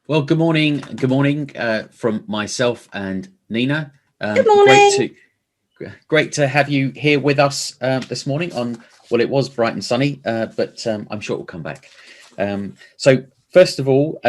Well, good morning. Good morning from myself and Nina. Good Great morning. to great to have you here with us this morning. On well, it was bright and sunny, but I'm sure it will come back. So first of all,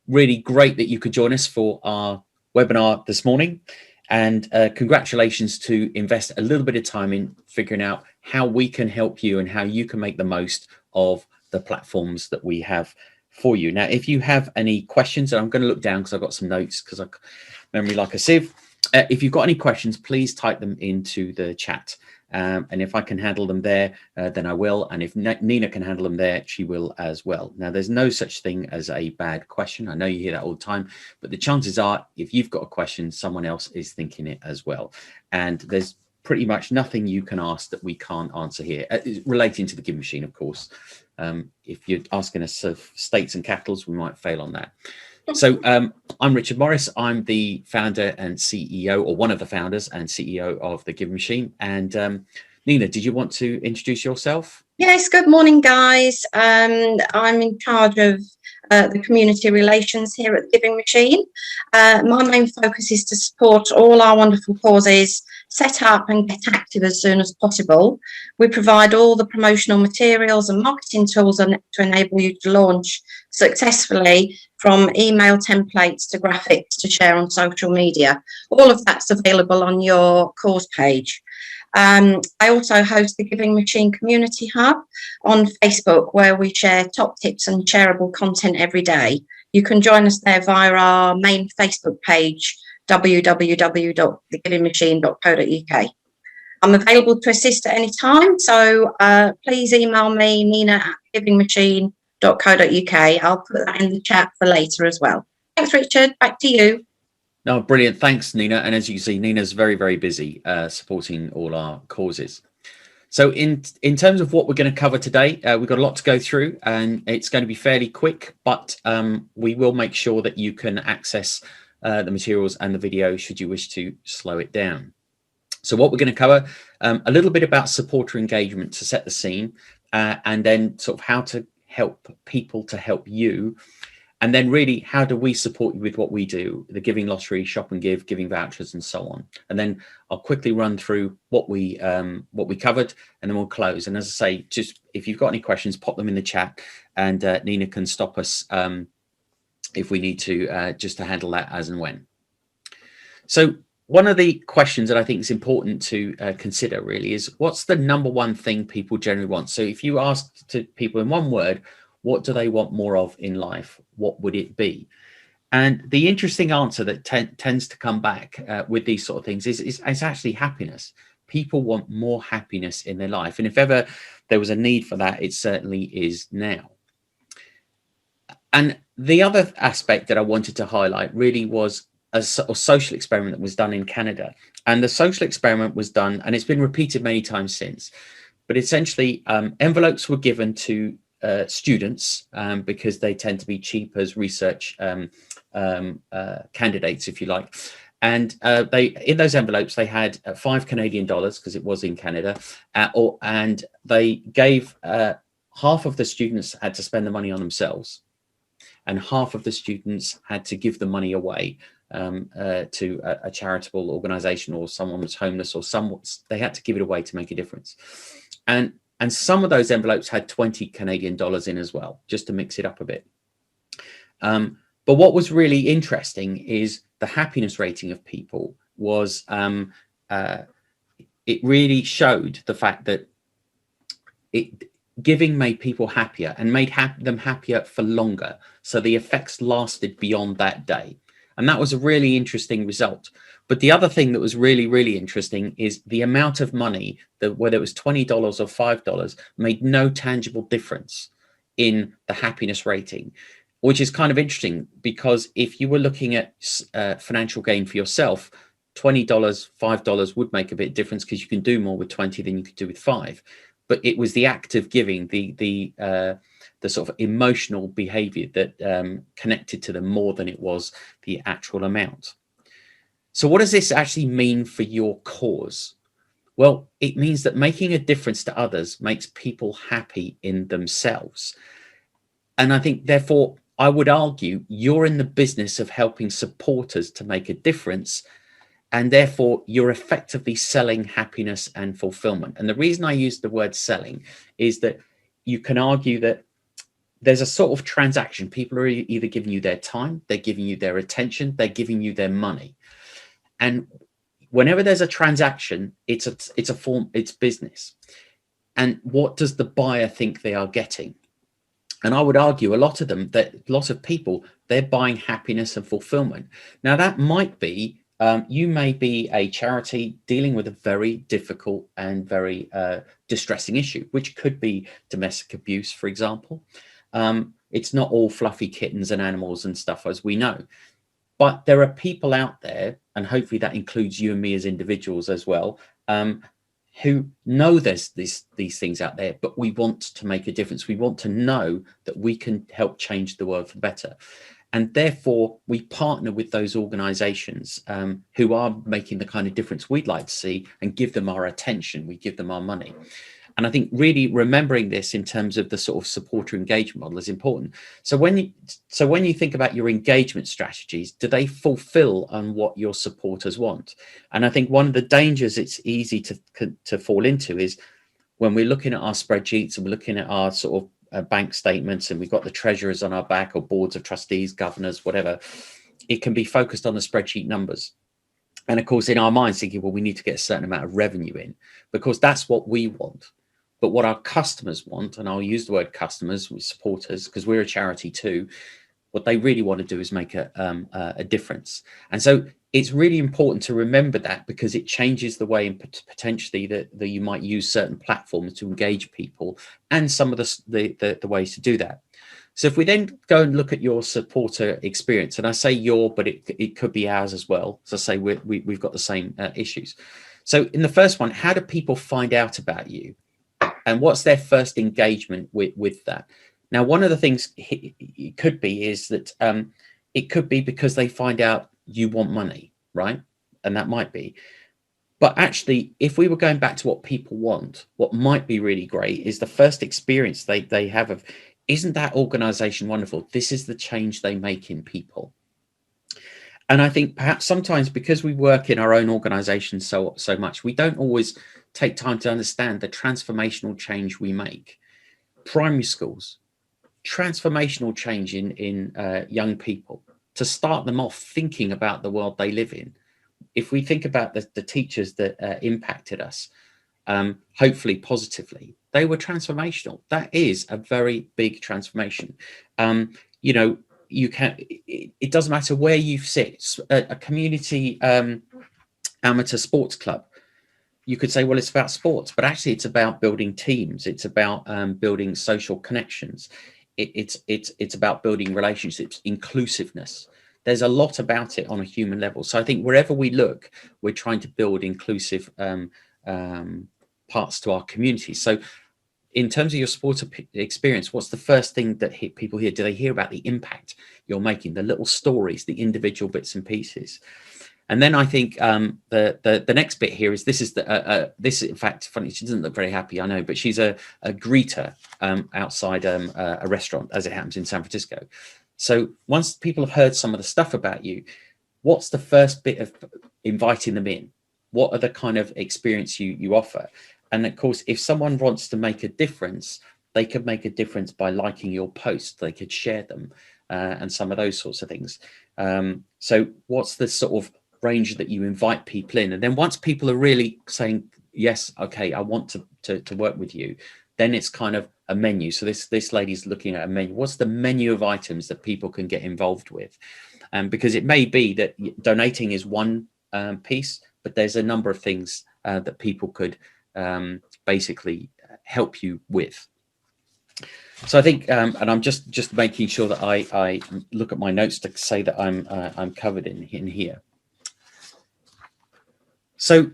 really great that you could join us for our webinar this morning, and congratulations to invest a little bit of time in figuring out how we can help you and how you can make the most of the platforms that we have for you. Now, if you have any questions, and I'm going to look down because I've got some notes because I memory like a sieve. If you've got any questions, please type them into the chat. And if I can handle them there, then I will. And if Nina can handle them there, she will as well. Now, there's no such thing as a bad question. I know you hear that all the time, but the chances are if you've got a question, someone else is thinking it as well. And there's pretty much nothing you can ask that we can't answer here, relating to the Giving Machine, of course. If you're asking us of states and capitals, we might fail on that. So I'm Richard Morris. I'm the founder and CEO, or one of the founders and CEO of the Giving Machine. And Nina, did you want to introduce yourself? Yes, good morning, guys. I'm in charge of the community relations here at the Giving Machine. My main focus is to support all our wonderful causes, set up and get active as soon as possible. We provide all the promotional materials and marketing tools to enable you to launch successfully, from email templates to graphics to share on social media. All of that's available on your course page. I also host the Giving Machine Community Hub on Facebook, where we share top tips and shareable content every day. You can join us there via our main Facebook page, www.thegivingmachine.co.uk. I'm available to assist at any time, so please email me, nina@givingmachine.co.uk. I'll put that in the chat for later as well. Thanks, Richard. Back to you. No, brilliant. Thanks, Nina. And as you can see, Nina's very, very busy supporting all our causes. So in terms of what we're going to cover today, we've got a lot to go through, and it's going to be fairly quick, but we will make sure that you can access the materials and the video should you wish to slow it down. So what we're going to cover, a little bit about supporter engagement to set the scene, and then sort of how to help people to help you. And then really, how do we support you with what we do, the Giving Lottery, Shop and Give, giving vouchers, and so on. And then I'll quickly run through what we covered, and then we'll close. And as I say, just if you've got any questions, pop them in the chat, and Nina can stop us if we need to, just to handle that as and when. So one of the questions that I think is important to consider really is, what's the number one thing people generally want? So if you ask to people in one word, what do they want more of in life? What would it be? And the interesting answer that tends to come back with these sort of things is actually happiness. People want more happiness in their life. And if ever there was a need for that, it certainly is now. And the other aspect that I wanted to highlight really was a social experiment that was done in Canada. And the social experiment was done, and it's been repeated many times since, but essentially envelopes were given to students because they tend to be cheap as research candidates, if you like. And they, in those envelopes, they had 5 Canadian dollars because it was in Canada, and they gave half of the students had to spend the money on themselves, and half of the students had to give the money away to a charitable organization, or someone was homeless, or they had to give it away to make a difference. And some of those envelopes had 20 Canadian dollars in as well, just to mix it up a bit. But what was really interesting is the happiness rating of people was, it really showed the fact that giving made people happier and made them happier for longer. So the effects lasted beyond that day. And that was a really interesting result. But the other thing that was really, really interesting is the amount of money, that whether it was $20 or $5, made no tangible difference in the happiness rating, which is kind of interesting, because if you were looking at financial gain for yourself, $20, $5 would make a bit of difference because you can do more with 20 than you could do with 5. But it was the act of giving, the sort of emotional behavior that connected to them more than it was the actual amount. So what does this actually mean for your cause? Well, it means that making a difference to others makes people happy in themselves. And I think, therefore, I would argue you're in the business of helping supporters to make a difference, and therefore you're effectively selling happiness and fulfillment. And the reason I use the word selling is that you can argue that there's a sort of transaction. People are either giving you their time, they're giving you their attention, they're giving you their money. And whenever there's a transaction, it's a form, it's business. And what does the buyer think they are getting? And I would argue a lot of them, that a lot of people, they're buying happiness and fulfillment. Now that might be, you may be a charity dealing with a very difficult and very distressing issue, which could be domestic abuse, for example. It's not all fluffy kittens and animals and stuff, as we know. But there are people out there, and hopefully that includes you and me as individuals as well, who know there's these things out there, but we want to make a difference. We want to know that we can help change the world for better. And therefore, we partner with those organizations who are making the kind of difference we'd like to see, and give them our attention. We give them our money. And I think really remembering this in terms of the sort of supporter engagement model is important. So when you think about your engagement strategies, do they fulfill on what your supporters want? And I think one of the dangers it's easy to fall into is when we're looking at our spreadsheets and we're looking at our sort of bank statements, and we've got the treasurers on our back, or boards of trustees, governors, whatever, it can be focused on the spreadsheet numbers. And of course, in our minds thinking, well, we need to get a certain amount of revenue in, because that's what we want. But what our customers want, and I'll use the word customers, supporters, because we're a charity too, what they really want to do is make a difference. And so it's really important to remember that, because it changes the way potentially that you might use certain platforms to engage people, and some of the ways to do that. So if we then go and look at your supporter experience, and I say your, but it could be ours as well. So I say we've got the same issues. So in the first one, how do people find out about you? And what's their first engagement with that? Now, one of the things it could be is that it could be because they find out you want money, right? And that might be. But actually, if we were going back to what people want, what might be really great is the first experience they have of, isn't that organization wonderful? This is the change they make in people. And I think perhaps sometimes because we work in our own organization so much, we don't always take time to understand the transformational change we make. Primary schools, transformational change in young people, to start them off thinking about the world they live in. If we think about the teachers that impacted us, hopefully positively, they were transformational. That is a very big transformation. You know, you can, it doesn't matter where you sit, a community amateur sports club, you could say, well, it's about sports, but actually it's about building teams. It's about building social connections. It's about building relationships, inclusiveness. There's a lot about it on a human level. So I think wherever we look, we're trying to build inclusive parts to our community. So in terms of your supporter experience, what's the first thing that people hear? Do they hear about the impact you're making, the little stories, the individual bits and pieces? And then I think the next bit here is, this is this, in fact, funny, she doesn't look very happy, I know, but she's a greeter outside a restaurant, as it happens in San Francisco. So once people have heard some of the stuff about you, what's the first bit of inviting them in? What are the kind of experience you offer? And of course, if someone wants to make a difference, they could make a difference by liking your posts. They could share them and some of those sorts of things. So what's the sort of range that you invite people in? And then once people are really saying, yes, okay, I want to work with you, then it's kind of a menu. So this lady's looking at a menu. What's the menu of items that people can get involved with? Because it may be that donating is one piece, but there's a number of things that people could basically help you with. So I think, and I'm just making sure that I look at my notes to say that I'm covered in here. So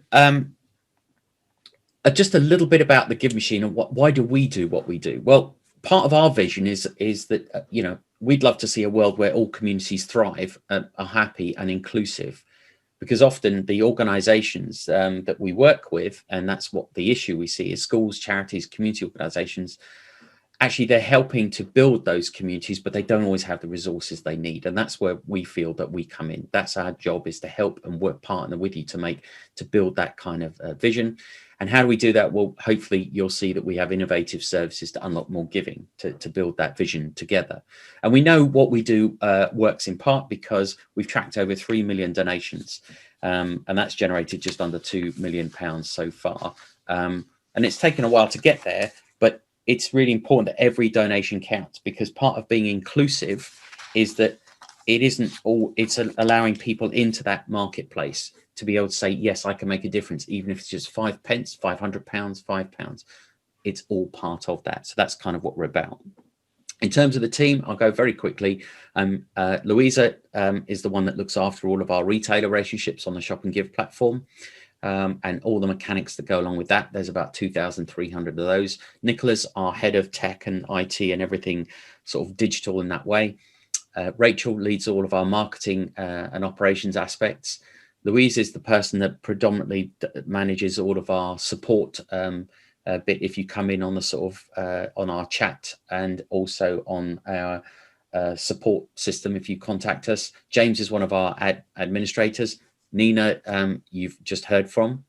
just a little bit about the Give Machine and why do we do what we do? Well, part of our vision is that you know, we'd love to see a world where all communities thrive, are happy and inclusive, because often the organizations that we work with, and that's what the issue we see, is schools, charities, community organizations, actually they're helping to build those communities, but they don't always have the resources they need. And that's where we feel that we come in. That's our job, is to help and work partner with you to build that kind of vision. And how do we do that? Well, hopefully you'll see that we have innovative services to unlock more giving, to build that vision together. And we know what we do works in part because we've tracked over 3 million donations, and that's generated just under £2 million so far. And it's taken a while to get there, but it's really important that every donation counts, because part of being inclusive is that it isn't all, it's allowing people into that marketplace to be able to say, yes, I can make a difference, even if it's just 5 pence, £500, £5. It's all part of that. So that's kind of what we're about. In terms of the team, I'll go very quickly. Louisa is the one that looks after all of our retailer relationships on the Shop and Give platform. And all the mechanics that go along with that. There's about 2,300 of those. Nicola's our head of tech and IT and everything sort of digital in that way. Rachel leads all of our marketing and operations aspects. Louise is the person that predominantly manages all of our support bit. If you come in on the sort of on our chat, and also on our support system, if you contact us. James is one of our administrators. Nina, you've just heard from.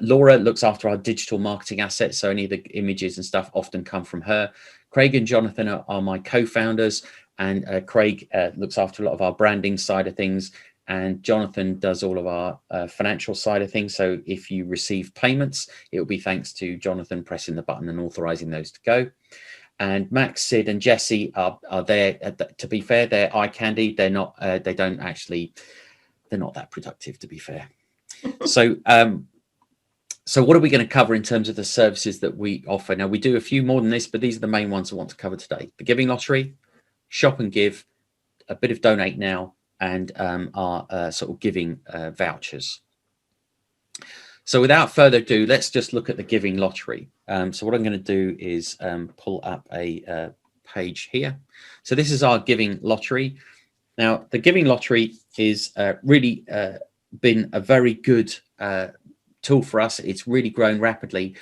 Laura looks after our digital marketing assets, so any of the images and stuff often come from her. Craig and Jonathan are my co-founders, and Craig looks after a lot of our branding side of things, and Jonathan does all of our financial side of things. So if you receive payments, it will be thanks to Jonathan pressing the button and authorizing those to go. And Max, Sid, and Jesse are there. To be fair, they're eye candy. They're not. They don't actually. They're not that productive, to be fair. So, so what are we going to cover in terms of the services that we offer? Now, we do a few more than this, but these are the main ones I want to cover today: the Giving Lottery, Shop and Give, a bit of Donate Now, and our sort of giving vouchers. So without further ado, let's just look at the Giving Lottery. So what I'm going to do is pull up a page here. So this is our Giving Lottery. Now, the Giving Lottery is really been a very good tool for us. It's really grown rapidly.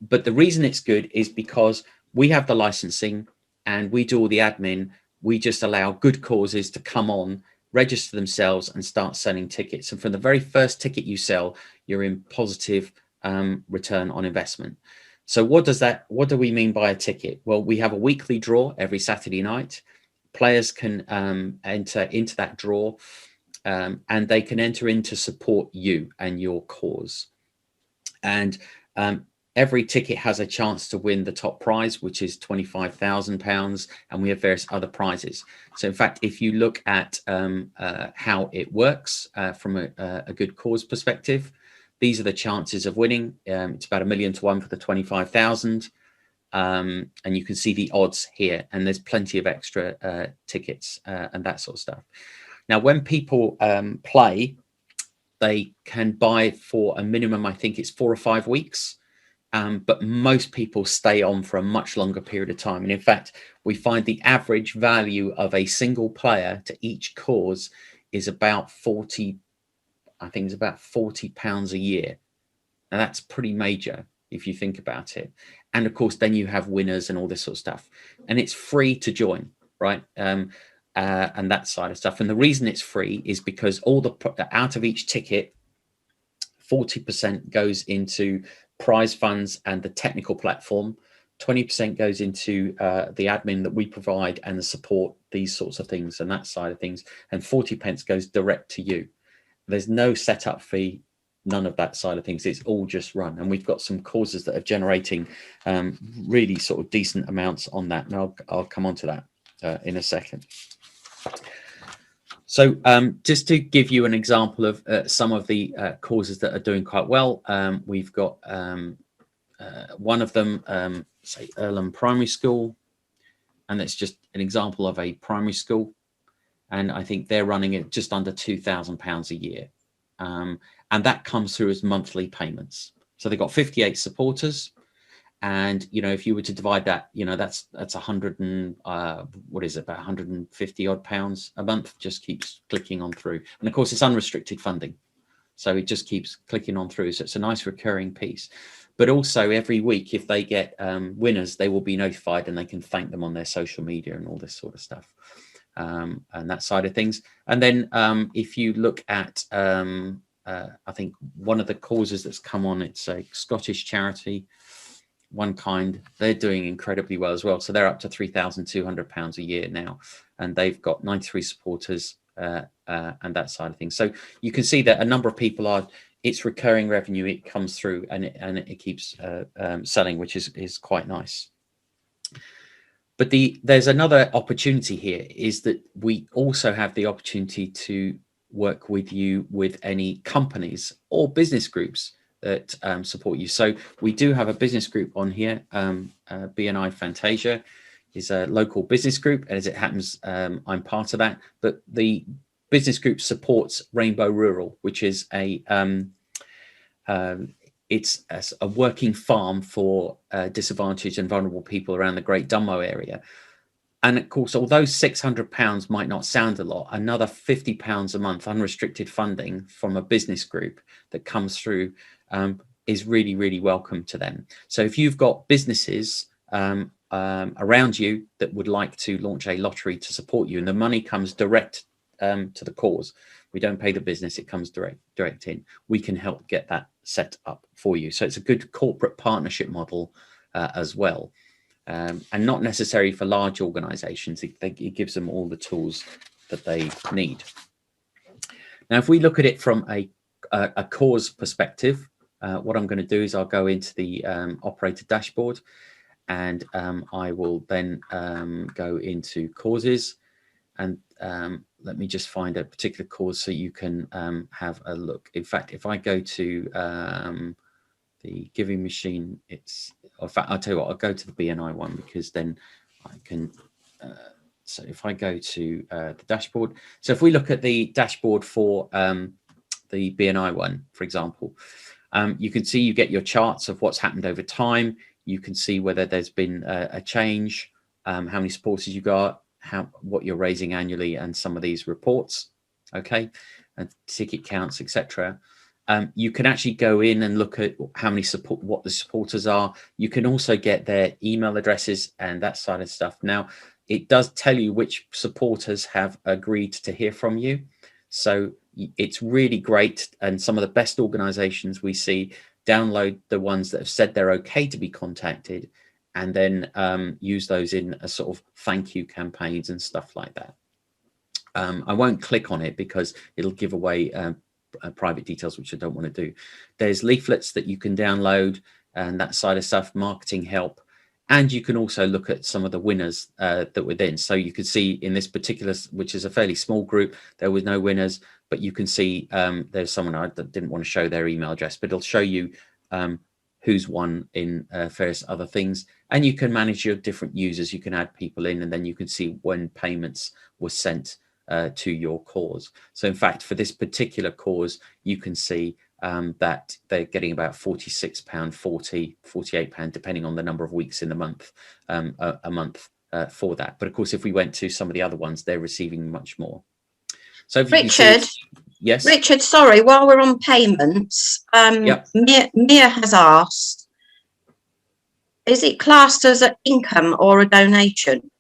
But the reason it's good is because we have the licensing and we do all the admin. We just allow good causes to come on, register themselves, and start selling tickets. And from the very first ticket you sell, you're in positive return on investment. So what do we mean by a ticket? Well, we have a weekly draw every Saturday night. Players can enter into that draw, and they can enter in to support you and your cause. And every ticket has a chance to win the top prize, which is £25,000, and we have various other prizes. So in fact, if you look at how it works from a good cause perspective, these are the chances of winning. It's about 1 million to 1 for the 25,000. And you can see the odds here, and there's plenty of extra tickets and that sort of stuff. Now, when people play, they can buy for a minimum, I think it's 4 or 5 weeks, but most people stay on for a much longer period of time. And in fact, we find the average value of a single player to each cause is about 40, I think it's about £40 a year. Now that's pretty major if you think about it. And of course, then you have winners and all this sort of stuff, and it's free to join, right? And that side of stuff. And the reason it's free is because all the out of each ticket, 40% goes into prize funds and the technical platform. 20% goes into the admin that we provide and the support, these sorts of things and that side of things. And 40 pence goes direct to you. There's no setup fee, none of that side of things. It's all just run. And we've got some causes that are generating really sort of decent amounts on that. And I'll come on to that in a second. So just to give you an example of some of the causes that are doing quite well, we've got one of them, say Earlham Primary School, and that's just an example of a primary school. And I think they're running at just under £2,000 a year. And that comes through as monthly payments. So they've got 58 supporters. And, you know, if you were to divide that, you know, that's 100 and what is it, about 150 odd pounds a month, just keeps clicking on through. And of course, it's unrestricted funding. So it just keeps clicking on through. So it's a nice recurring piece. but also every week, if they get winners, they will be notified and they can thank them on their social media and all this sort of stuff, and that side of things. And then if you look at, I think one of the causes that's come on, it's a Scottish charity, One Kind. They're doing incredibly well as well. So they're up to £3,200 a year now, and they've got 93 supporters and that side of things. So you can see that a number of people are, it's recurring revenue, it comes through and it keeps selling, which is quite nice. But there's another opportunity here, is that we also have the opportunity to work with you with any companies or business groups that support you. So we do have a business group on here. BNI Fantasia is a local business group, and as it happens, I'm part of that. But the business group supports Rainbow Rural, which is it's a working farm for disadvantaged and vulnerable people around the Great Dunmow area. And of course, although £600 might not sound a lot, another £50 a month unrestricted funding from a business group that comes through is really, really welcome to them. So if you've got businesses around you that would like to launch a lottery to support you, and the money comes direct to the cause, we don't pay the business, it comes direct in, we can help get that set up for you. So it's a good corporate partnership model as well. And not necessary for large organizations. It gives them all the tools that they need. Now, if we look at it from a cause perspective, what I'm going to do is I'll go into the operator dashboard, and I will then go into causes, and let me just find a particular cause so you can have a look. In fact, if I go to the Giving Machine, in fact, I'll tell you what, I'll go to the BNI one, because then I can, so if I go to the dashboard, so if we look at the dashboard for the BNI one, for example, you can see you get your charts of what's happened over time. You can see whether there's been a change, how many supporters you got, what you're raising annually, and some of these reports, okay, and ticket counts, etc. You can actually go in and look at how many what the supporters are. You can also get their email addresses and that side of stuff. Now, it does tell you which supporters have agreed to hear from you. So it's really great. And some of the best organizations we see download the ones that have said they're okay to be contacted, and then use those in a sort of thank you campaigns and stuff like that. I won't click on it because it'll give away private details, which I don't want to do. There's leaflets that you can download and that side of stuff, marketing help, and you can also look at some of the winners that were in. So you can see in this particular, which is a fairly small group, there was no winners, but you can see there's someone that didn't want to show their email address, but it'll show you who's won in various other things, and you can manage your different users. You can add people in, and then you can see when payments were sent to your cause. So in fact, for this particular cause, you can see that they're getting about £46, £40, £48, depending on the number of weeks in the month, a month for that. But of course, if we went to some of the other ones, they're receiving much more. So if Richard, yes, Richard, sorry, while we're on payments, yep. Mia has asked, is it classed as an income or a donation?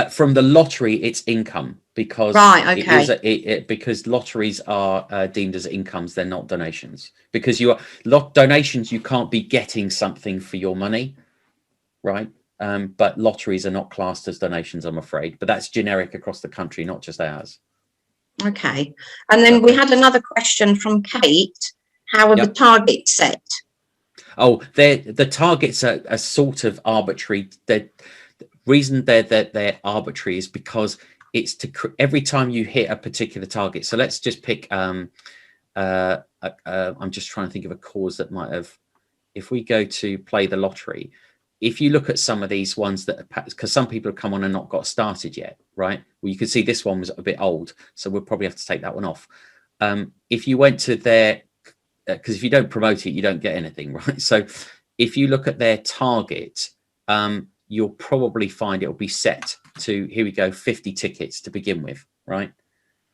From the lottery, it's income, because right, okay. because lotteries are deemed as incomes. They're not donations, because you are donations. You can't be getting something for your money, right? But lotteries are not classed as donations, I'm afraid. But that's generic across the country, not just ours. Okay. And then we had another question from Kate. How are the targets set? Oh, the targets are sort of arbitrary. The reason they're arbitrary is because it's to every time you hit a particular target. So let's just pick. I'm just trying to think of a cause that might have. If we go to play the lottery, if you look at some of these ones that, because some people have come on and not got started yet, right? Well, you can see this one was a bit old, so we'll probably have to take that one off. If you went to their, because if you don't promote it, you don't get anything, right? So if you look at their target, you'll probably find it'll be set to, here we go, 50 tickets to begin with, right?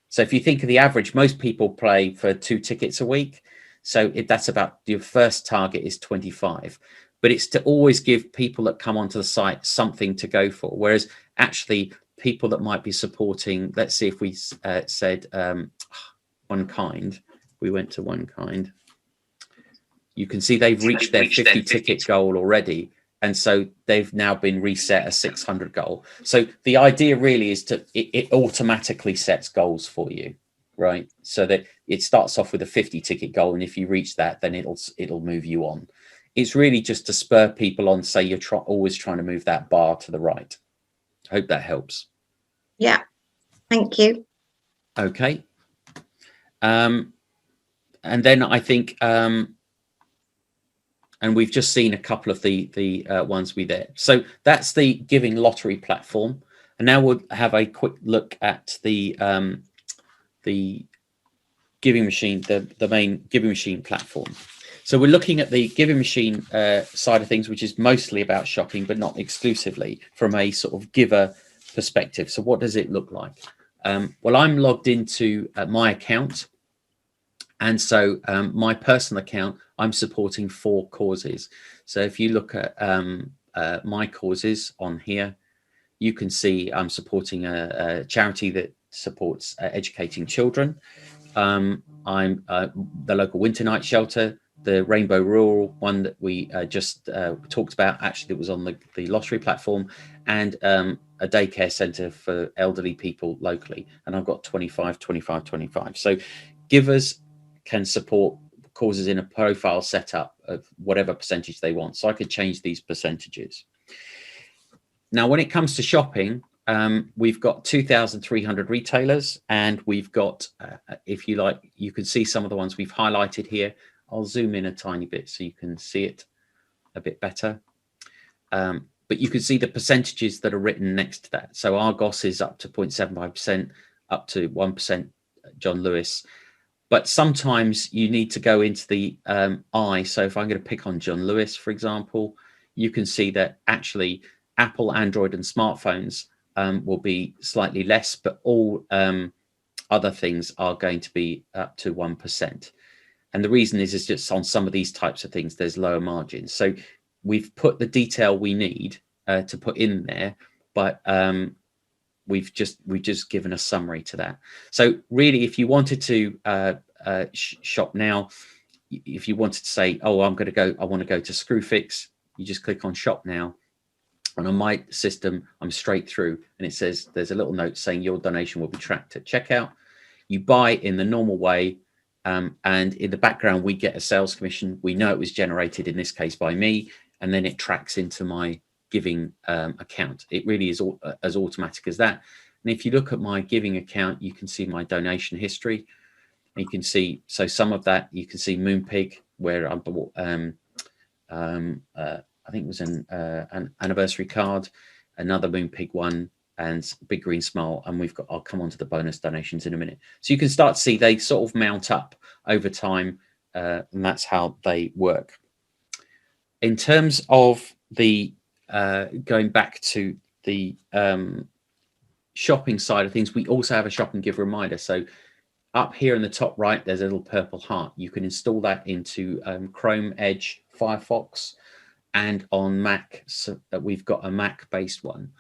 So if you think of the average, most people play for 2 tickets a week. So that's about your first target is 25, but it's to always give people that come onto the site something to go for. Whereas actually people that might be supporting, let's see if we said One Kind, we went to One Kind, you can see they've reached their 50 ticket goal already. And so they've now been reset a 600 goal. So the idea really is to, it automatically sets goals for you, right? So that it starts off with a 50 ticket goal. And if you reach that, then it'll move you on. It's really just to spur people on, say you're always trying to move that bar to the right. I hope that helps. Yeah, thank you. Okay. And then I think, and we've just seen a couple of the ones we there. So that's the Giving Lottery platform. And now we'll have a quick look at the Giving Machine, the main Giving Machine platform. So we're looking at the Giving Machine side of things, which is mostly about shopping, but not exclusively, from a sort of giver perspective. So what does it look like? Well, I'm logged into my account. And so my personal account, I'm supporting 4 causes. So if you look at my causes on here, you can see I'm supporting a charity that supports educating children. I'm the local winter night shelter, the Rainbow Rural one that we just talked about, actually it was on the lottery platform, and a daycare centre for elderly people locally. And I've got 25, 25, 25. So givers can support causes in a profile setup of whatever percentage they want. So I could change these percentages. Now, when it comes to shopping, we've got 2,300 retailers, and we've got, if you like, you can see some of the ones we've highlighted here. I'll zoom in a tiny bit so you can see it a bit better. But you can see the percentages that are written next to that. So Argos is up to 0.75%, up to 1%, John Lewis. But sometimes you need to go into the I. So if I'm going to pick on John Lewis, for example, you can see that actually Apple, Android and smartphones will be slightly less, but all other things are going to be up to 1%. And the reason is just on some of these types of things, there's lower margins. So we've put the detail we need to put in there, but we've just given a summary to that. So really, if you wanted to shop now, if you wanted to say, oh, I want to go to Screwfix, you just click on shop now. And on my system, I'm straight through, and it says there's a little note saying your donation will be tracked at checkout. You buy in the normal way, and in the background, we get a sales commission. We know it was generated in this case by me, and then it tracks into my giving account. It really is as automatic as that. And if you look at my giving account, you can see my donation history. And you can see, so some of that you can see Moonpig, where I bought I think it was an anniversary card, another Moonpig one, and Big Green Smile. And we've got, I'll come on to the bonus donations in a minute. So you can start to see they sort of mount up over time, and that's how they work. In terms of the going back to the shopping side of things, we also have a shop and give reminder. So up here in the top right, there's a little purple heart. You can install that into Chrome, Edge, Firefox, and on Mac. So we've got a Mac based one.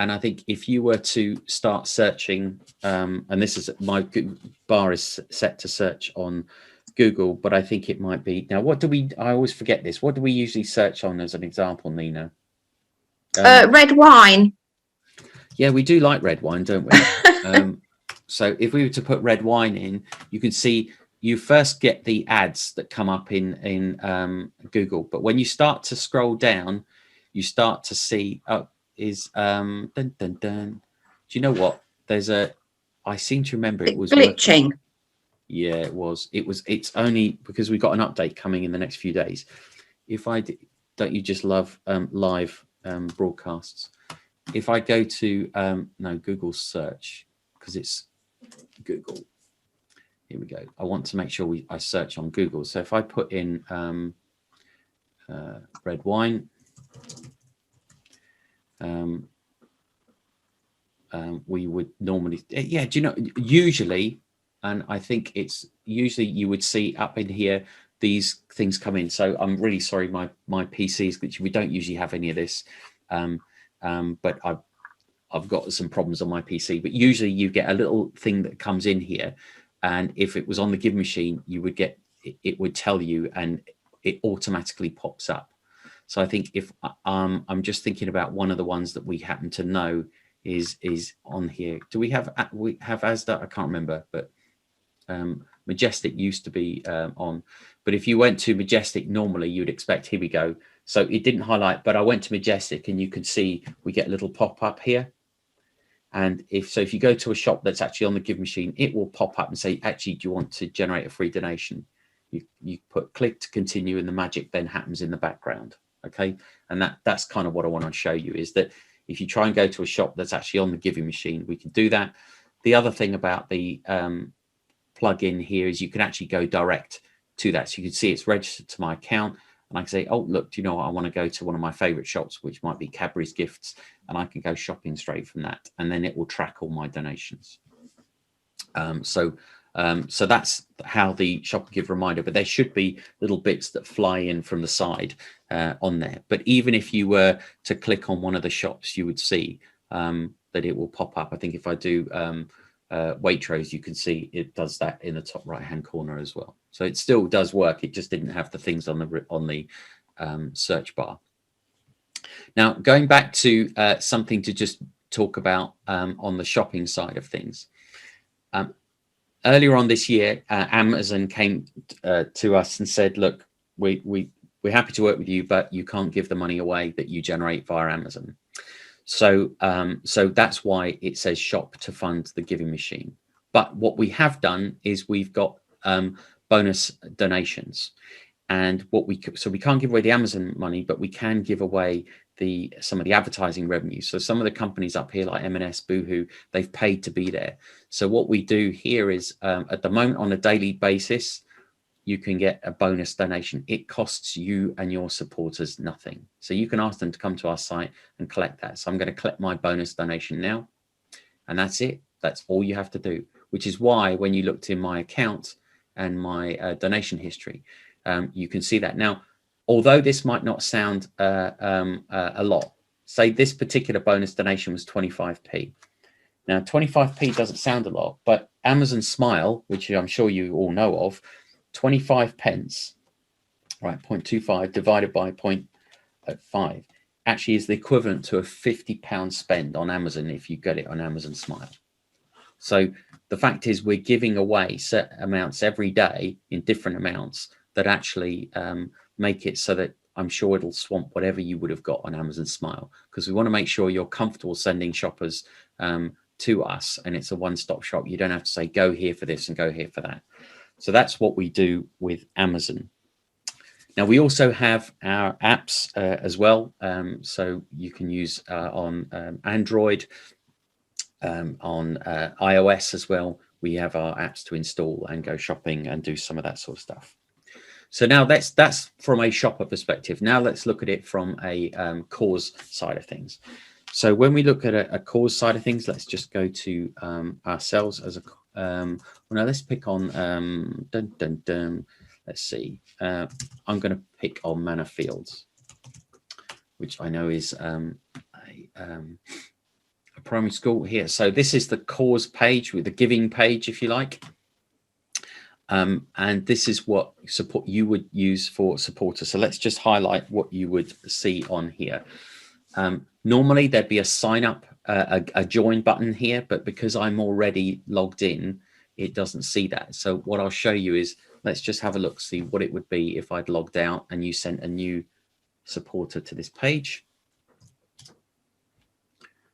And I think if you were to start searching, and this is my bar is set to search on Google, but I think it might be now. What do we? I always forget this. What do we usually search on as an example, Nina? Red wine. Yeah, we do like red wine, don't we? So if we were to put red wine in, you can see you first get the ads that come up in Google, but when you start to scroll down, you start to see is dun, dun, dun. Do you know what? There's a. I seem to remember it was glitching. Working. Yeah, it was. It's only because we got an update coming in the next few days. If I don't, you just love live broadcasts. If I go to no Google search, because it's Google. Here we go. I want to make sure I search on Google. So if I put in red wine, we would normally, do you know, usually, and I think it's usually you would see up in here these things come in. So I'm really sorry, my PC is glitchy. We don't usually have any of this, but I've got some problems on my PC. But usually you get a little thing that comes in here, and if it was on the Giving Machine, you would get it would tell you, and it automatically pops up. So I think if I'm just thinking about one of the ones that we happen to know is on here. Do we have Asda? I can't remember, but Majestic used to be on. But if you went to Majestic, normally you'd expect, here we go. So it didn't highlight, but I went to Majestic, and you can see we get a little pop up here. And if you go to a shop that's actually on the Give Machine, it will pop up and say, actually, do you want to generate a free donation? You put click to continue, and the magic then happens in the background. Okay, and that's kind of what I want to show you, is that if you try and go to a shop that's actually on the Giving Machine, we can do that. The other thing about the plug-in here is you can actually go direct to that. So you can see it's registered to my account, and I can say, oh, look, do you know what? I want to go to one of my favorite shops, which might be Cadbury's Gifts, and I can go shopping straight from that, and then it will track all my donations. So that's how the Shop and Give reminder, but there should be little bits that fly in from the side on there. But even if you were to click on one of the shops, you would see that it will pop up. I think if I do Waitrose, you can see it does that in the top right hand corner as well. So it still does work. It just didn't have the things on the search bar. Now, going back to something to just talk about on the shopping side of things. Earlier on this year, Amazon came to us and said, look, we're happy to work with you, but you can't give the money away that you generate via Amazon. So that's why it says shop to fund the Giving Machine. But what we have done is we've got bonus donations, and we can't give away the Amazon money, but we can give away some of the advertising revenue. So some of the companies up here like M&S, Boohoo, they've paid to be there. So what we do here is at the moment on a daily basis, you can get a bonus donation. It costs you and your supporters nothing. So you can ask them to come to our site and collect that. So I'm going to collect my bonus donation now, and that's it. That's all you have to do, which is why when you looked in my account and my donation history, you can see that. Now, although this might not sound a lot, say this particular bonus donation was 25p. Now, 25p doesn't sound a lot, but Amazon Smile, which I'm sure you all know of, 25 pence, right, 0.25 divided by 0.5 actually is the equivalent to a £50 spend on Amazon if you get it on Amazon Smile. So the fact is we're giving away set amounts every day in different amounts that actually make it so that I'm sure it'll swamp whatever you would have got on Amazon Smile, because we want to make sure you're comfortable sending shoppers to us, and it's a one-stop shop. You don't have to say go here for this and go here for that. So that's what we do with Amazon. Now we also have our apps as well, so you can use on Android, on iOS as well. We have our apps to install and go shopping and do some of that sort of stuff. So now that's from a shopper perspective. Now let's look at it from a cause side of things. So when we look at a cause side of things, let's just go to ourselves as a well, now let's pick on let's see, I'm going to pick on Manor Fields, which I know is a primary school here. So this is the cause page, with the giving page, if you like. And this is what support you would use for supporters. So let's just highlight what you would see on here. Normally there'd be a sign up, a join button here, but because I'm already logged in, it doesn't see that. So what I'll show you is, let's just have a look, see what it would be if I'd logged out and you sent a new supporter to this page.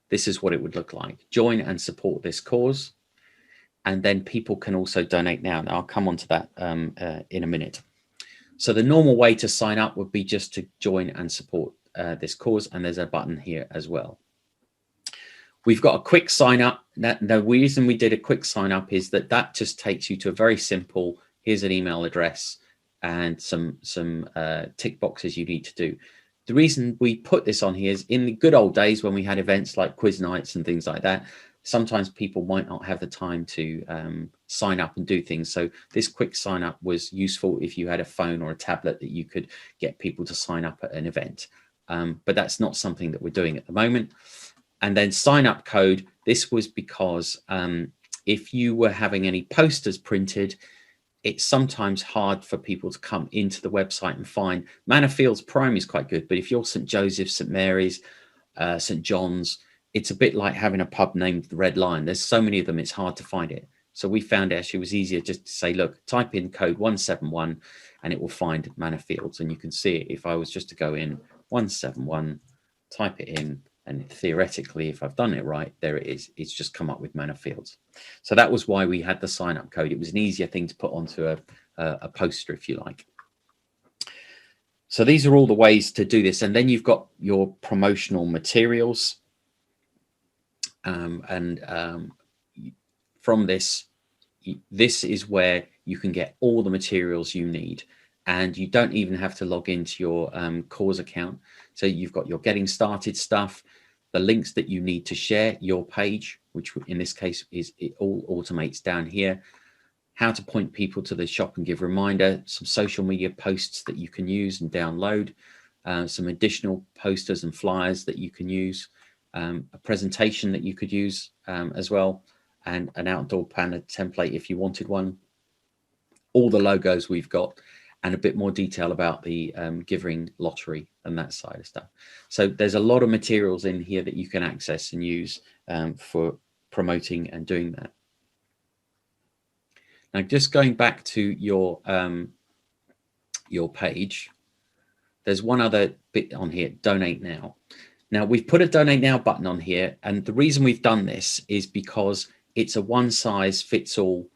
This is what it would look like. Join and support this cause. And then people can also donate now. Now I'll come on to that in a minute. So the normal way to sign up would be just to join and support this cause. And there's a button here as well. We've got a quick sign up. The reason we did a quick sign up is that just takes you to a very simple, here's an email address and some tick boxes you need to do. The reason we put this on here is in the good old days when we had events like quiz nights and things like that, sometimes people might not have the time to sign up and do things. So this quick sign up was useful if you had a phone or a tablet that you could get people to sign up at an event. But that's not something that we're doing at the moment. And then sign up code. This was because if you were having any posters printed, it's sometimes hard for people to come into the website and find. Manor Fields Primary is quite good, but if you're St. Joseph's, St. Mary's, St. John's, it's a bit like having a pub named the Red Lion. There's so many of them, it's hard to find it. So we found actually it was easier just to say, look, type in code 171 and it will find Manor Fields. And you can see it. If I was just to go in 171, type it in, and theoretically, if I've done it right, there it is. It's just come up with Manor Fields. So that was why we had the sign up code. It was an easier thing to put onto a poster, if you like. So these are all the ways to do this. And then you've got your promotional materials. From this is where you can get all the materials you need. And you don't even have to log into your cause account. So you've got your getting started stuff, the links that you need to share your page, which in this case is it all automates down here, how to point people to the shop and give reminder, some social media posts that you can use and download, some additional posters and flyers that you can use, a presentation that you could use as well, and an outdoor banner template if you wanted one, all the logos we've got, and a bit more detail about the Giving Lottery and that side of stuff. So there's a lot of materials in here that you can access and use for promoting and doing that. Now, just going back to your page, there's one other bit on here, Donate Now. Now, we've put a Donate Now button on here, and the reason we've done this is because it's a one-size-fits-all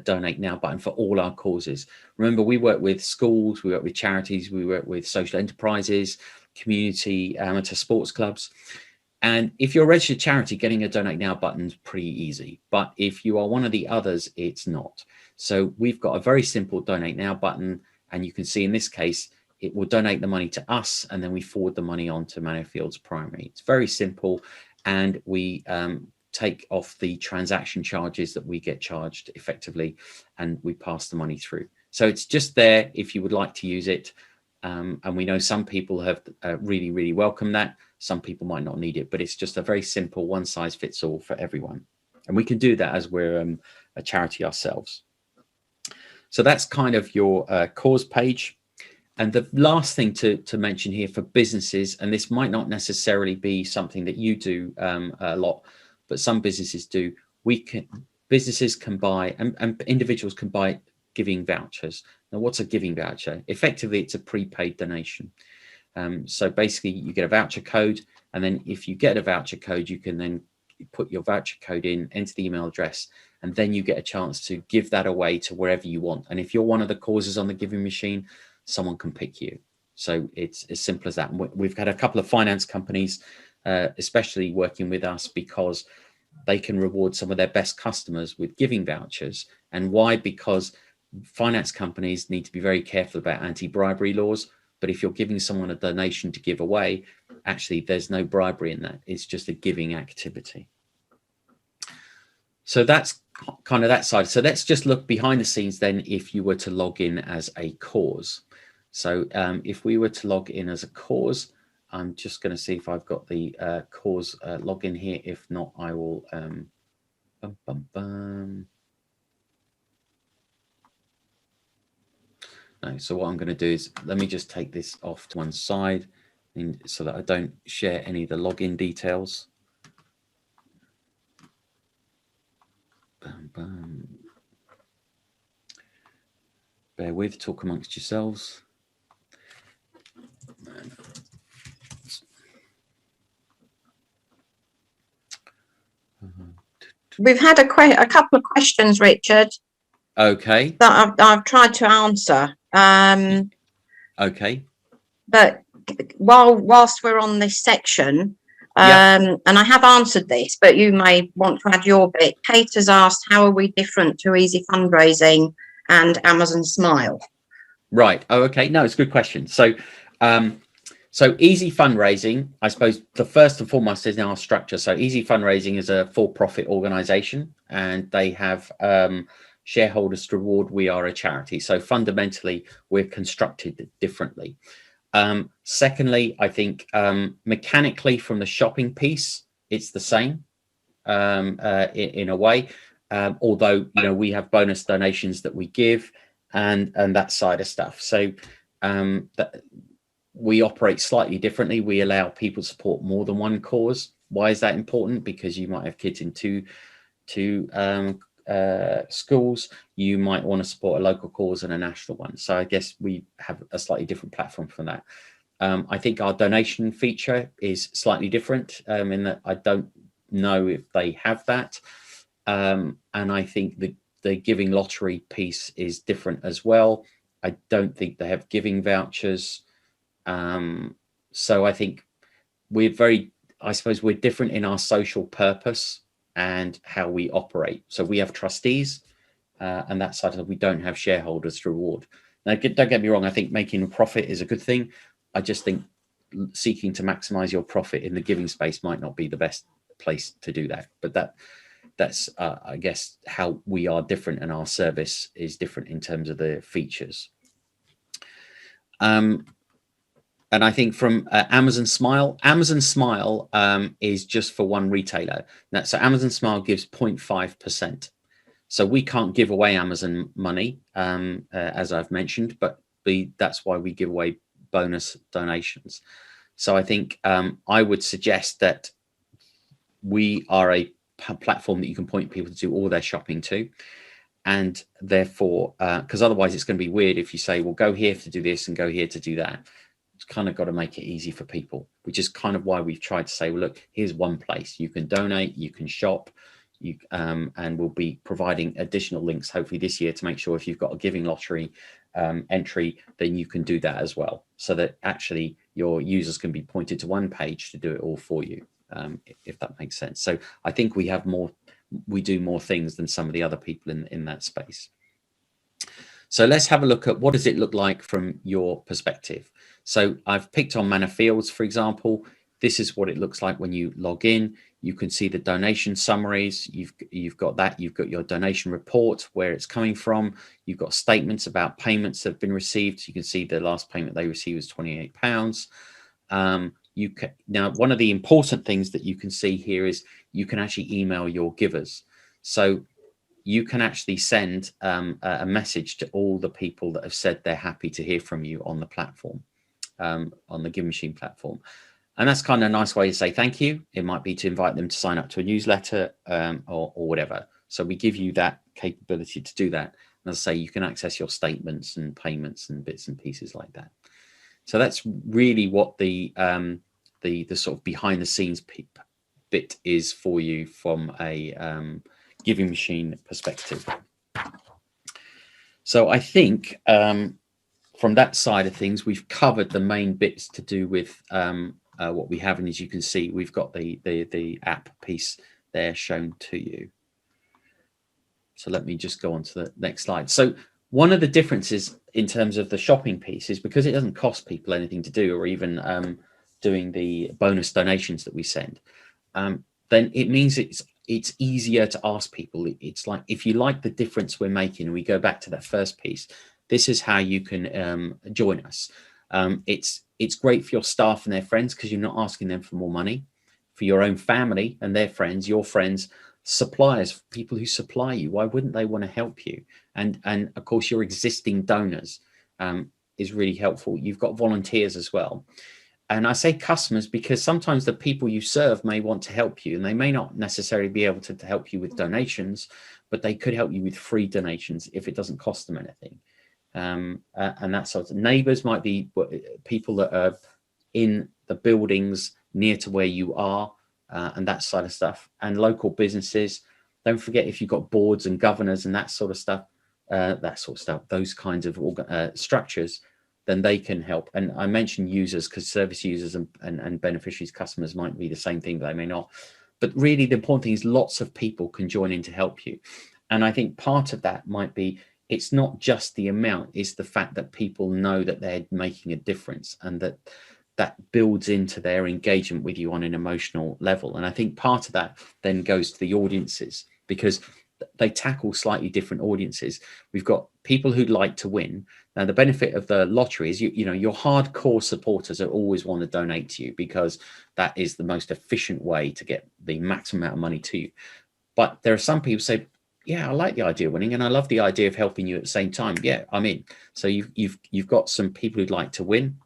Donate Now button for all our causes. Remember, we work with schools, we work with charities, we work with social enterprises, community amateur sports clubs. And if you're a registered charity, getting a Donate Now button is pretty easy. But if you are one of the others, it's not. So we've got a very simple Donate Now button. And you can see in this case, it will donate the money to us, and then we forward the money on to Manor Fields Primary. It's very simple. And we take off the transaction charges that we get charged effectively, and we pass the money through. So it's just there if you would like to use it. And we know some people have really, really welcomed that. Some people might not need it, but it's just a very simple one size fits all for everyone. And we can do that as we're a charity ourselves. So that's kind of your cause page. And the last thing to mention here for businesses, and this might not necessarily be something that you do a lot, but some businesses do. Businesses can buy and individuals can buy giving vouchers. Now, what's a giving voucher? Effectively, it's a prepaid donation. So basically, you get a voucher code, and then if you get a voucher code, you can then put your voucher code in, enter the email address, and then you get a chance to give that away to wherever you want. And if you're one of the causes on the Giving Machine, someone can pick you. So it's as simple as that. And we've had a couple of finance companies, especially working with us, because they can reward some of their best customers with giving vouchers. And why? Because finance companies need to be very careful about anti-bribery laws. But if you're giving someone a donation to give away, actually, there's no bribery in that. It's just a giving activity. So that's kind of that side. So let's just look behind the scenes then if you were to log in as a cause. So if we were to log in as a cause, I'm just going to see if I've got the cause login here. If not, I will. No, so what I'm going to do is let me just take this off to one side so that I don't share any of the login details. Bear with, talk amongst yourselves. We've had a couple of questions, Richard. Okay. That I've tried to answer. Okay. But whilst we're on this section, and I have answered this, but you may want to add your bit. Kate has asked, how are we different to Easy Fundraising and Amazon Smile? Right. Oh, okay. No, it's a good question. So So easy fundraising, I suppose the first and foremost is in our structure. So easy fundraising is a for-profit organization, and they have shareholders to reward. We are a charity. So fundamentally, we're constructed differently. Secondly, I think mechanically from the shopping piece, it's the same in a way. Although, you know, we have bonus donations that we give and that side of stuff. So that we operate slightly differently. We allow people to support more than one cause. Why is that important? Because you might have kids in two schools. You might want to support a local cause and a national one. So I guess we have a slightly different platform from that. I think our donation feature is slightly different in that I don't know if they have that. And I think the giving lottery piece is different as well. I don't think they have giving vouchers. So I think I suppose we're different in our social purpose and how we operate. So we have trustees and that side of it. We don't have shareholders to reward. Now, don't get me wrong. I think making a profit is a good thing. I just think seeking to maximize your profit in the giving space might not be the best place to do that. But that's I guess how we are different, and our service is different in terms of the features. And I think from Amazon Smile is just for one retailer. So Amazon Smile gives 0.5%. So we can't give away Amazon money, as I've mentioned, but that's why we give away bonus donations. So I think I would suggest that we are a platform that you can point people to do all their shopping to. And therefore, because otherwise it's going to be weird if you say, well, go here to do this and go here to do that. It's kind of got to make it easy for people, which is kind of why we've tried to say, well, look, here's one place you can donate, you can shop, and we'll be providing additional links hopefully this year to make sure if you've got a giving lottery entry, then you can do that as well, so that actually your users can be pointed to one page to do it all for you, if that makes sense. So I think we do more things than some of the other people in that space. So let's have a look at what does it look like from your perspective. So I've picked on Manor Fields, for example. This is what it looks like when you log in. You can see the donation summaries. You've got that. You've got your donation report, where it's coming from. You've got statements about payments that have been received. You can see the last payment they received was £28. Now, one of the important things that you can see here is you can actually email your givers. So you can actually send a message to all the people that have said they're happy to hear from you on the platform, on the Giving Machine platform. And that's kind of a nice way to say thank you. It might be to invite them to sign up to a newsletter or whatever. So we give you that capability to do that. And as I say, you can access your statements and payments and bits and pieces like that. So that's really what the sort of behind the scenes bit is for you from a Giving Machine perspective. So I think from that side of things, we've covered the main bits to do with what we have. And as you can see, we've got the app piece there shown to you. So let me just go on to the next slide. So one of the differences in terms of the shopping piece is because it doesn't cost people anything to do, or even doing the bonus donations that we send, then it means it's easier to ask people. It's like, if you like the difference we're making, and we go back to that first piece, this is how you can join us. It's great for your staff and their friends because you're not asking them for more money. For your own family and their friends, your friends, suppliers, people who supply you, why wouldn't they want to help you? And of course, your existing donors is really helpful. You've got volunteers as well. And I say customers because sometimes the people you serve may want to help you, and they may not necessarily be able to help you with donations, but they could help you with free donations if it doesn't cost them anything. And that sort of neighbors might be people that are in the buildings near to where you are, and that side of stuff. And local businesses, don't forget, if you've got boards and governors and that sort of stuff, those kinds of structures, then they can help. And I mentioned users because service users and beneficiaries, customers might be the same thing, but they may not. But really the important thing is lots of people can join in to help you. And I think part of that might be, it's not just the amount, it's the fact that people know that they're making a difference, and that that builds into their engagement with you on an emotional level. And I think part of that then goes to the audiences, because they tackle slightly different audiences. We've got people who'd like to win. Now, the benefit of the lottery is, you know, your hardcore supporters are always want to donate to you, because that is the most efficient way to get the maximum amount of money to you. But there are some people who say, yeah, I like the idea of winning, and I love the idea of helping you at the same time. Yeah, I'm in. So you've got some people who'd like to win.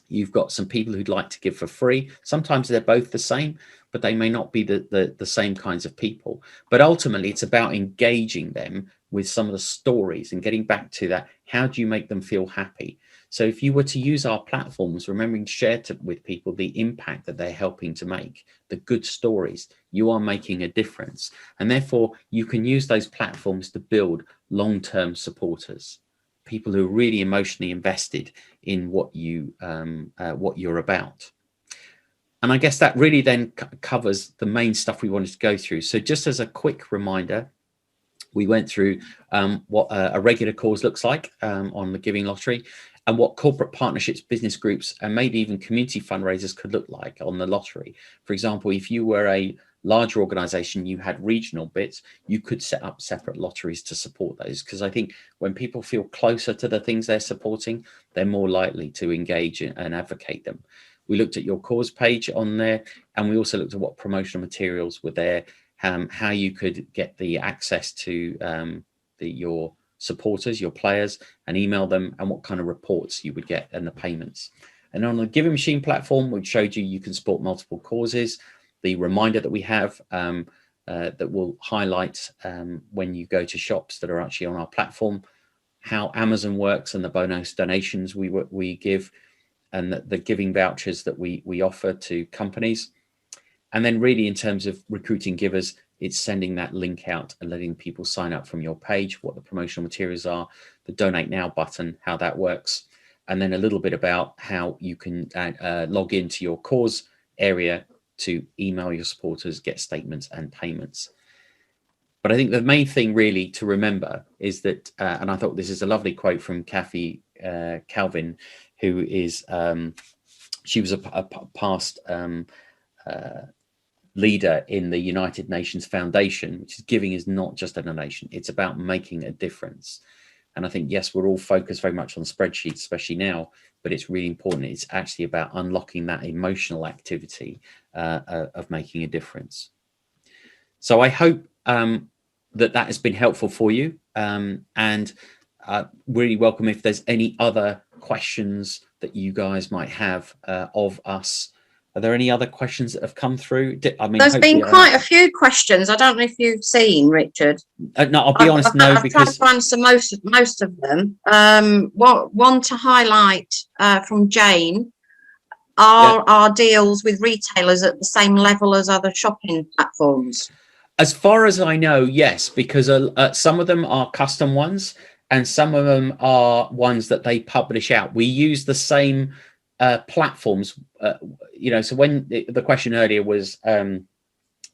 You've got some people who'd like to give for free. Sometimes they're both the same, but they may not be the same kinds of people. But ultimately, it's about engaging them with some of the stories and getting back to that. How do you make them feel happy? So if you were to use our platforms, remembering to share with people the impact that they're helping to make, the good stories, you are making a difference. And therefore, you can use those platforms to build long-term supporters, people who are really emotionally invested in what you're about. And I guess that really then covers the main stuff we wanted to go through. So just as a quick reminder, we went through what a regular cause looks like on the Giving Lottery, and what corporate partnerships, business groups, and maybe even community fundraisers could look like on the lottery. For example, if you were a larger organization, you had regional bits, you could set up separate lotteries to support those. Because I think when people feel closer to the things they're supporting, they're more likely to engage and advocate them. We looked at your cause page on there, and we also looked at what promotional materials were there, how you could get the access to your supporters, your players, and email them, and what kind of reports you would get and the payments. And on the Giving Machine platform, we showed you can support multiple causes. The reminder that we have that will highlight when you go to shops that are actually on our platform, how Amazon works and the bonus donations we give, and the giving vouchers that we offer to companies. And then really in terms of recruiting givers, it's sending that link out and letting people sign up from your page, what the promotional materials are, the donate now button, how that works, and then a little bit about how you can log into your cause area to email your supporters, get statements and payments. But I think the main thing really to remember is that, and I thought this is a lovely quote from Kathy Calvin, who is, she was a past leader in the United Nations Foundation, which is giving is not just a donation, it's about making a difference. And I think, yes, we're all focused very much on spreadsheets, especially now, but it's really important. It's actually about unlocking that emotional activity of making a difference. So I hope that has been helpful for you, and really welcome if there's any other questions that you guys might have of us. Are there any other questions that have come through? I mean, there's been quite a few questions. I don't know if you've seen, Richard. No, I'll be honest, no, because I've tried to answer most of them. One to highlight from Jane. Are our deals with retailers at the same level as other shopping platforms? As far as I know, yes, because some of them are custom ones, and some of them are ones that they publish out. We use the same platforms, you know. So when the question earlier was,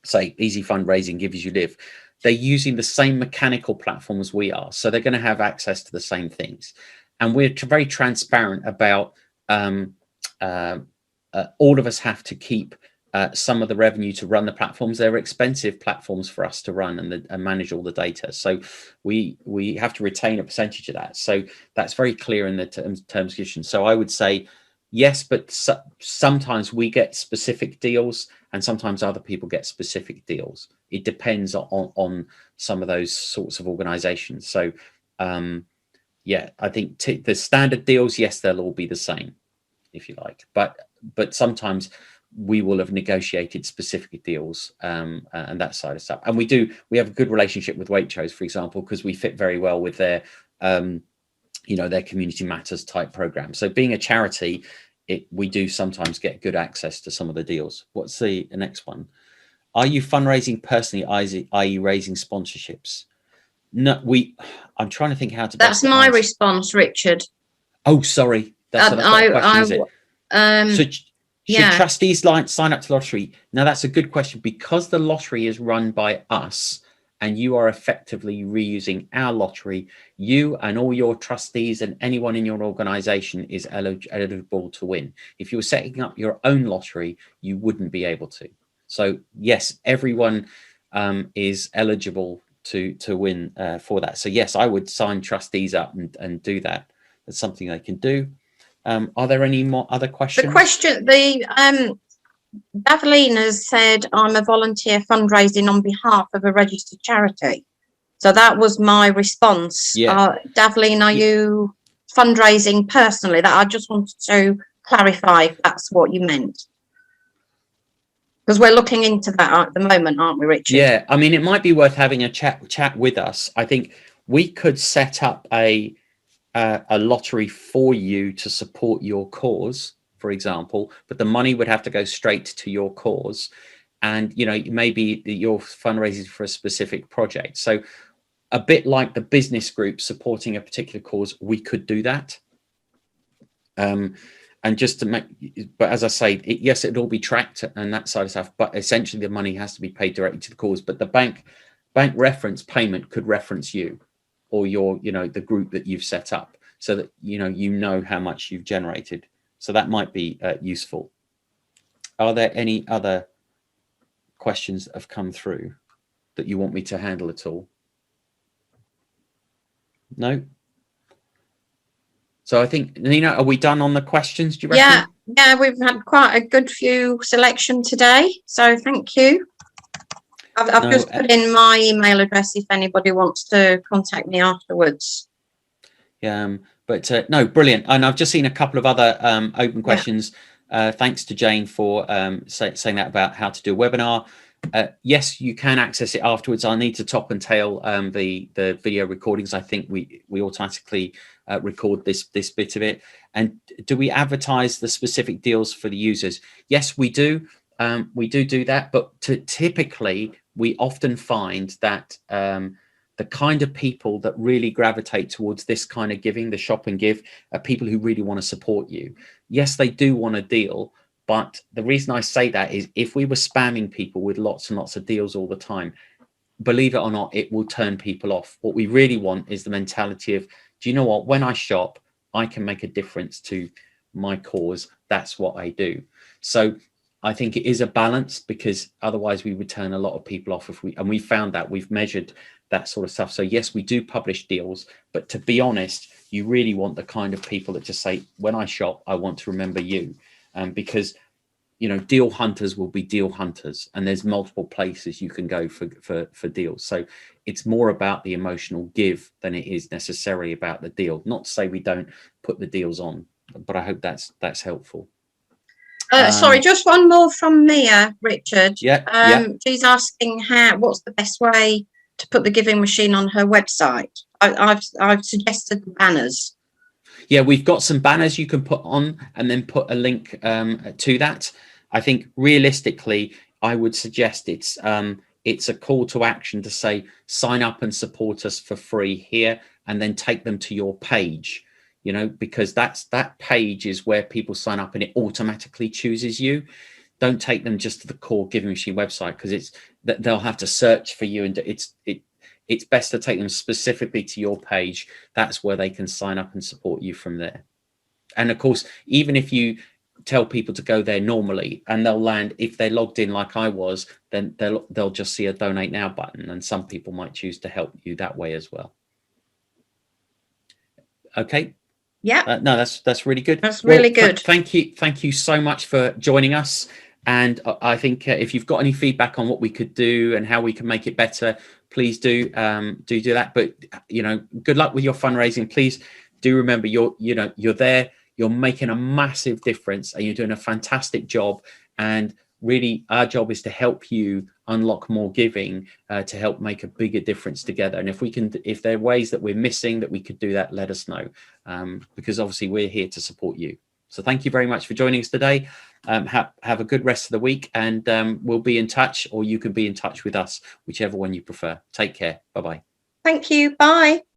say, easy fundraising, give as you live, they're using the same mechanical platform as we are, so they're going to have access to the same things. And we're very transparent about all of us have to keep some of the revenue to run the platforms. They're expensive platforms for us to run and manage all the data, so we have to retain a percentage of that. So that's very clear in the terms and conditions. So I would say yes, but sometimes we get specific deals, and sometimes other people get specific deals. It depends on some of those sorts of organizations. So yeah, I think the standard deals, yes, they'll all be the same, if you like, but sometimes we will have negotiated specific deals and that side of stuff. And we have a good relationship with Waitrose, for example, because we fit very well with their you know, their community matters type program. So being a charity, we do sometimes get good access to some of the deals. What's the next one? Are you fundraising personally, i.e. raising sponsorships? No, I'm trying to think how to. That's my response, Richard. Oh, sorry. That's not a question, is it? So should trustees sign up to lottery? Now, that's a good question, because the lottery is run by us and you are effectively reusing our lottery, you and all your trustees and anyone in your organization is eligible to win. If you were setting up your own lottery, you wouldn't be able to. So yes, everyone is eligible to win for that. So yes, I would sign trustees up and do that. That's something they can do. Are there any more other questions? Daveline has said, I'm a volunteer fundraising on behalf of a registered charity. So that was my response. Yeah. Daveline, are you fundraising personally? That I just wanted to clarify if that's what you meant. Because we're looking into that at the moment, aren't we, Richard? Yeah, I mean, it might be worth having a chat with us. I think we could set up a lottery for you to support your cause, for example, but the money would have to go straight to your cause, and maybe your fundraising for a specific project. So a bit like the business group supporting a particular cause, we could do that. And just to make, but as I say, yes, it'll all be tracked and that side of stuff, but essentially the money has to be paid directly to the cause. But the bank reference payment could reference you or your, the group that you've set up, so that you know how much you've generated. So that might be useful. Are there any other questions that have come through that you want me to handle at all? No. So I think, Nina, are we done on the questions, do you reckon? Yeah, we've had quite a good few selection today. So thank you. I've just put in my email address if anybody wants to contact me afterwards. Yeah, but no, brilliant. And I've just seen a couple of other open questions. Thanks to Jane for saying that about how to do a webinar. Yes, you can access it afterwards. I'll need to top and tail the video recordings. I think we automatically record this bit of it. And do we advertise the specific deals for the users? Yes, we do. We do that, but typically we often find that the kind of people that really gravitate towards this kind of giving, the shop and give, are people who really want to support you. Yes, they do want a deal, but the reason I say that is if we were spamming people with lots and lots of deals all the time, believe it or not, it will turn people off. What we really want is the mentality of, do you know what, when I shop, I can make a difference to my cause. That's what I do. So I think it is a balance, because otherwise we would turn a lot of people off and we found that, we've measured that sort of stuff. So yes, we do publish deals, but to be honest, you really want the kind of people that just say, when I shop, I want to remember you. Because deal hunters will be deal hunters, and there's multiple places you can go for deals. So it's more about the emotional give than it is necessarily about the deal. Not to say we don't put the deals on, but I hope that's helpful. Sorry, just one more from Mia, Richard. Yeah. She's asking what's the best way to put the Giving Machine on her website. I've suggested the banners. Yeah, we've got some banners you can put on and then put a link to that. I think realistically, I would suggest it's a call to action to say, sign up and support us for free here, and then take them to your page, because that page is where people sign up and it automatically chooses you. Don't take them just to the core Giving Machine website, because they'll have to search for you, and it's best to take them specifically to your page. That's where they can sign up and support you from there. And of course, even if you tell people to go there normally and they'll land, if they're logged in like I was, then they'll just see a donate now button, and some people might choose to help you that way as well. Okay. Yeah. No, that's really good. That's really good. Thank you so much for joining us. And I think if you've got any feedback on what we could do and how we can make it better, please do that. But good luck with your fundraising. Please do remember, you're there, you're making a massive difference, and you're doing a fantastic job. And really, our job is to help you unlock more giving, to help make a bigger difference together. And if there are ways that we're missing that we could do that, let us know, because obviously we're here to support you. So thank you very much for joining us today. Have a good rest of the week, and we'll be in touch, or you can be in touch with us, whichever one you prefer. Take care. Bye-bye. Thank you. Bye.